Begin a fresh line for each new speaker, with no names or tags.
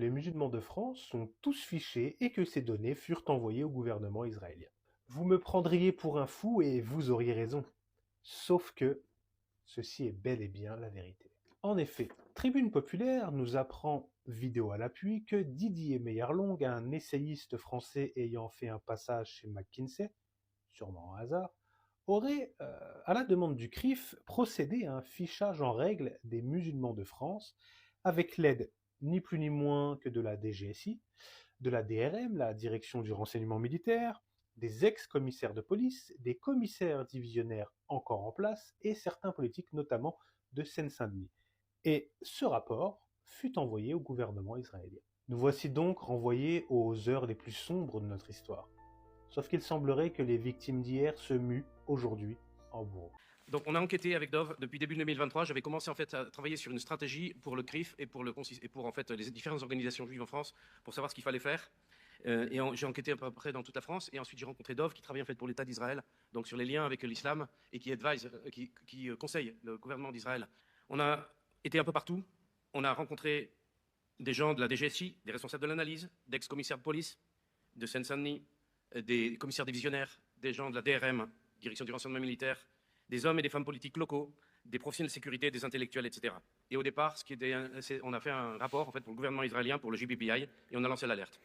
Les musulmans de France sont tous fichés et que ces données furent envoyées au gouvernement israélien. Vous me prendriez pour un fou et vous auriez raison. Sauf que ceci est bel et bien la vérité. En effet, Tribune Populaire nous apprend, vidéo à l'appui, que Didier Meillarlong, un essayiste français ayant fait un passage chez McKinsey, sûrement un hasard, aurait, à la demande du CRIF, procédé à un fichage en règle des musulmans de France avec l'aide ni plus ni moins que de la DGSI, de la DRM, la Direction du renseignement militaire, des ex-commissaires de police, des commissaires divisionnaires encore en place et certains politiques, notamment de Seine-Saint-Denis. Et ce rapport fut envoyé au gouvernement israélien. Nous voici donc renvoyés aux heures les plus sombres de notre histoire. Sauf qu'il semblerait que les victimes d'hier se muent aujourd'hui en bourreaux.
Donc on a enquêté avec Dove depuis début 2023. J'avais commencé en fait à travailler sur une stratégie pour le CRIF et pour en fait les différentes organisations juives en France pour savoir ce qu'il fallait faire. J'ai enquêté à peu près dans toute la France et ensuite j'ai rencontré Dove qui travaille en fait pour l'État d'Israël, donc sur les liens avec l'islam et qui conseille le gouvernement d'Israël. On a été un peu partout. On a rencontré des gens de la DGSI, des responsables de l'analyse, d'ex-commissaires de police, de Seine-Saint-Denis, des commissaires divisionnaires, des gens de la DRM, Direction du renseignement militaire, des hommes et des femmes politiques locaux, des professionnels de sécurité, des intellectuels, etc. Et au départ, on a fait un rapport en fait, pour le gouvernement israélien, pour le JPPI, et on a lancé l'alerte.